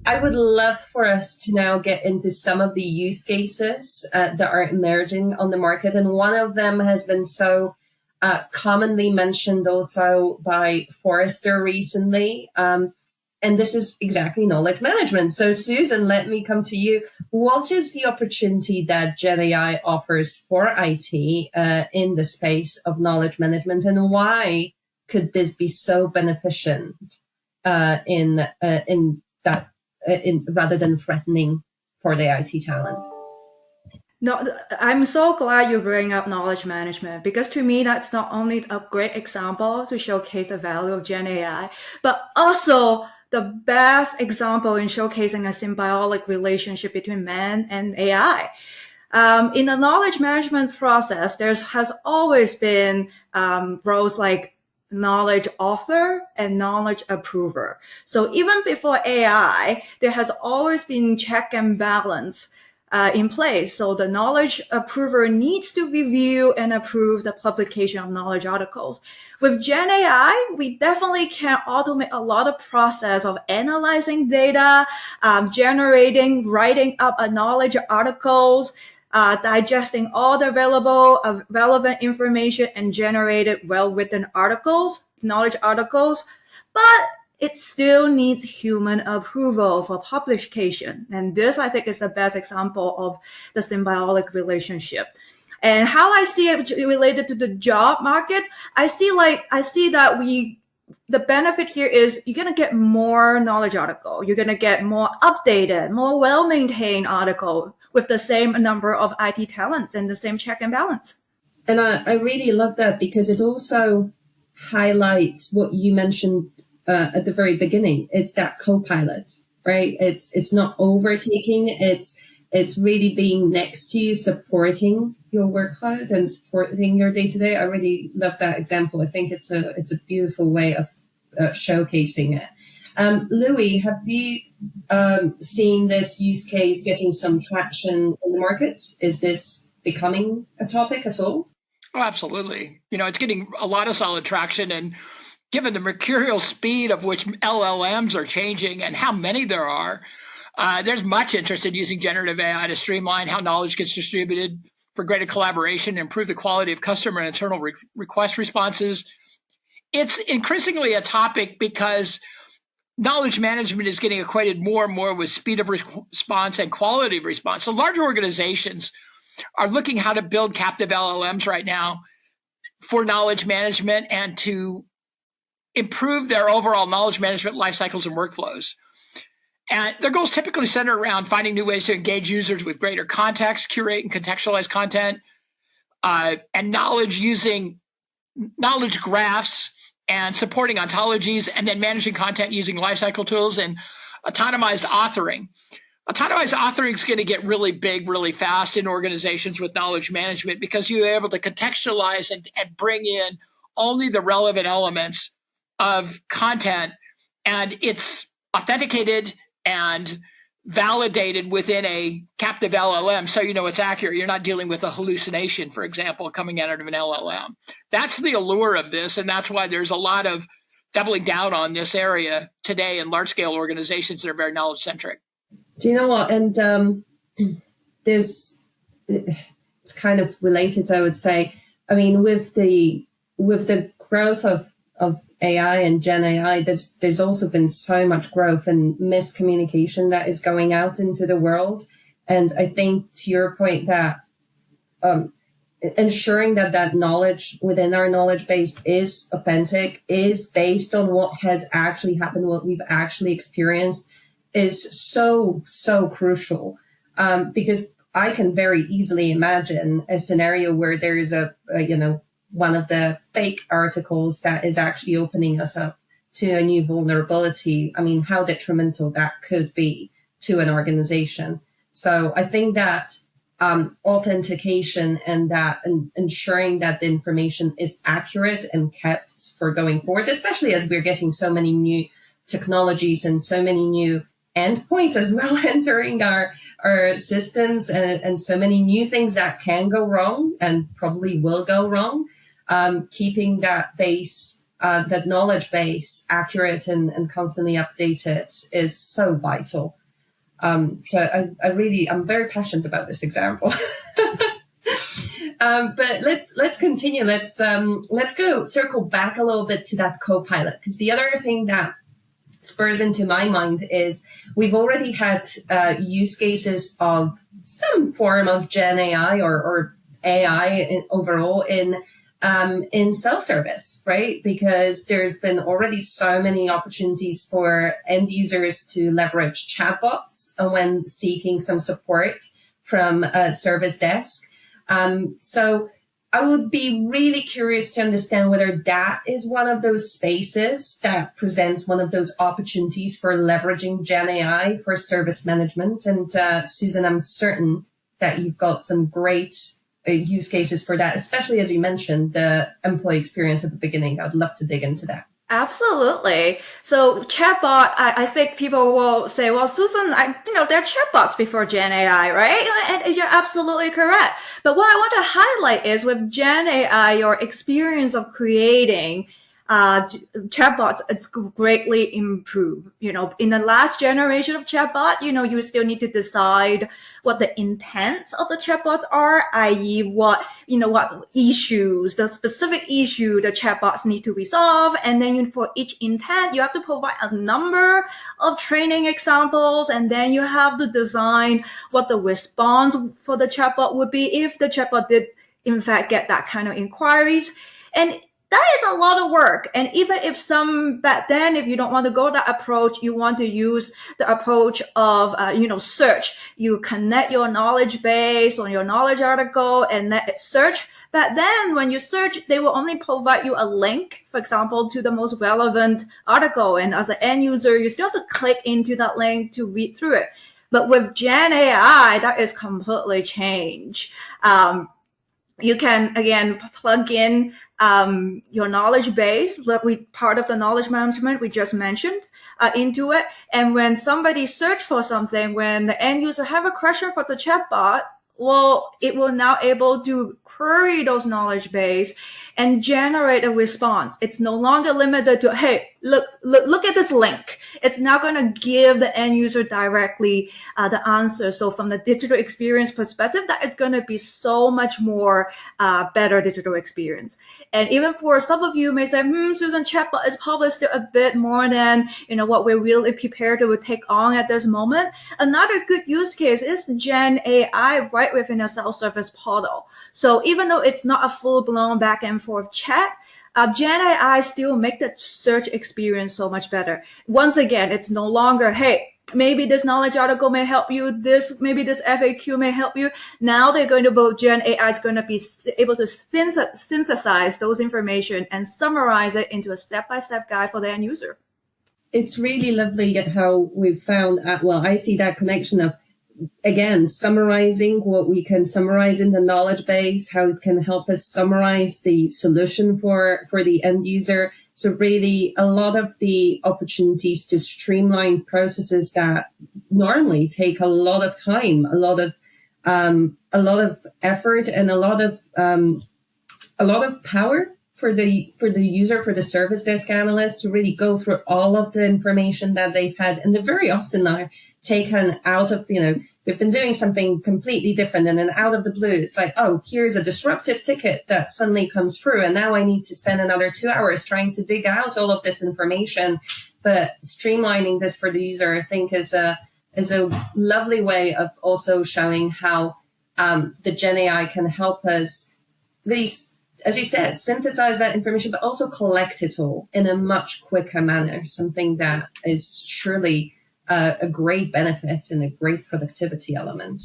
I would love for us to now get into some of the use cases that are emerging on the market. And one of them has been so commonly mentioned also by Forrester recently. And this is exactly knowledge management. So Susan, let me come to you. What is the opportunity that Gen AI offers for IT in the space of knowledge management, and why could this be so beneficent in that rather than threatening for the IT talent? No, I'm so glad you bring up knowledge management, because to me, that's not only a great example to showcase the value of Gen AI, but also the best example in showcasing a symbiotic relationship between man and AI. In the knowledge management process, there has always been roles like knowledge author and knowledge approver. So even before AI, there has always been check and balance in place. So the knowledge approver needs to review and approve the publication of knowledge articles. With Gen AI, we definitely can automate a lot of process of analyzing data, generating, writing up a knowledge articles, digesting all the available relevant information and generated well-written articles, knowledge articles. But it still needs human approval for publication. And this, I think, is the best example of the symbiotic relationship. And how I see it related to the job market, I see that the benefit here is you're going to get more knowledge article. You're going to get more updated, more well-maintained article with the same number of IT talents and the same check and balance. And I really love that, because it also highlights what you mentioned at the very beginning. It's that co-pilot, right? It's not overtaking. It's really being next to you, supporting your workload and supporting your day-to-day. I really love that example. I think it's a beautiful way of showcasing it. Louis, have you seen this use case getting some traction in the market? Is this becoming a topic at all? Oh, absolutely. It's getting a lot of solid traction, and given the mercurial speed of which LLMs are changing and how many there are, there's much interest in using generative AI to streamline how knowledge gets distributed for greater collaboration, improve the quality of customer and internal request responses. It's increasingly a topic because knowledge management is getting equated more and more with speed of response and quality of response. So larger organizations are looking how to build captive LLMs right now for knowledge management and to improve their overall knowledge management life cycles and workflows. And their goals typically center around finding new ways to engage users with greater context, curate and contextualize content, and knowledge using knowledge graphs and supporting ontologies, and then managing content using lifecycle tools and autonomized authoring. Autonomized authoring is going to get really big really fast in organizations with knowledge management, because you're able to contextualize and bring in only the relevant elements of content, and it's authenticated and validated within a captive LLM, so you know it's accurate. You're not dealing with a hallucination, for example, coming out of an LLM. That's the allure of this, and that's why there's a lot of doubling down on this area today in large-scale organizations that are very knowledge-centric. Do you know what? And it's kind of related, I would say. I mean, with the growth of AI and Gen AI, there's also been so much growth and miscommunication that is going out into the world. And I think, to your point, that ensuring that knowledge within our knowledge base is authentic, is based on what has actually happened, what we've actually experienced, is so crucial. Because I can very easily imagine a scenario where there is one of the fake articles that is actually opening us up to a new vulnerability. I mean, how detrimental that could be to an organization. So I think that authentication and ensuring that the information is accurate and kept for going forward, especially as we're getting so many new technologies and so many new endpoints as well entering our systems, and so many new things that can go wrong and probably will go wrong. Keeping that base that knowledge base accurate and constantly updated is so vital. So I'm very passionate about this example. But let's continue. Let's go circle back a little bit to that co-pilot, because the other thing that spurs into my mind is we've already had use cases of some form of Gen AI or AI overall in self-service, right? Because there's been already so many opportunities for end users to leverage chatbots when seeking some support from a service desk. So I would be really curious to understand whether that is one of those spaces that presents one of those opportunities for leveraging Gen AI for service management. And Susan, I'm certain that you've got some great use cases for that, especially as you mentioned, the employee experience at the beginning. I'd love to dig into that. Absolutely. So chatbot, I think people will say, well, Susan, there are chatbots before Gen AI, right? And you're absolutely correct. But what I want to highlight is with Gen AI, your experience of creating chatbots, it's greatly improved. In the last generation of chatbot, you still need to decide what the intents of the chatbots are, i.e. what issues, the specific issue the chatbots need to resolve. And then for each intent, you have to provide a number of training examples. And then you have to design what the response for the chatbot would be if the chatbot did in fact get that kind of inquiries. And that is a lot of work. And even if back then, if you don't want to go that approach, you want to use the approach of, search. You connect your knowledge base on your knowledge article and let it search. But then when you search, they will only provide you a link, for example, to the most relevant article. And as an end user, you still have to click into that link to read through it. But with Gen AI, that is completely changed. You can, again, plug in your knowledge base, part of the knowledge management we just mentioned, into it. And when somebody search for something, when the end user have a question for the chatbot, well, it will now able to query those knowledge base and generate a response. It's no longer limited to, hey, look at this link. It's now going to give the end user directly the answer. So from the digital experience perspective, that is going to be so much more better digital experience. And even for some of you may say, Susan, chatbot is probably still a bit more than what we're really prepared to take on at this moment. Another good use case is Gen AI right within a self-service portal. So even though it's not a full-blown back and forth chat, Gen AI still make the search experience so much better. Once again, it's no longer, hey, maybe this knowledge article may help you, maybe this FAQ may help you. Now they're going to build Gen AI is going to be able to synthesize those information and summarize it into a step-by-step guide for the end user. It's really lovely at how we've found, I see that connection of, again, summarizing what we can summarize in the knowledge base, how it can help us summarize the solution for the end user. So really a lot of the opportunities to streamline processes that normally take a lot of time, a lot of effort and a lot of power for the user, for the service desk analyst to really go through all of the information that they've had. And they very often are taken out of, they've been doing something completely different. And then out of the blue, it's like, oh, here's a disruptive ticket that suddenly comes through. And now I need to spend another 2 hours trying to dig out all of this information. But streamlining this for the user, I think is a lovely way of also showing how the Gen AI can help us really, as you said, synthesize that information, but also collect it all in a much quicker manner, something that is surely a great benefit and a great productivity element.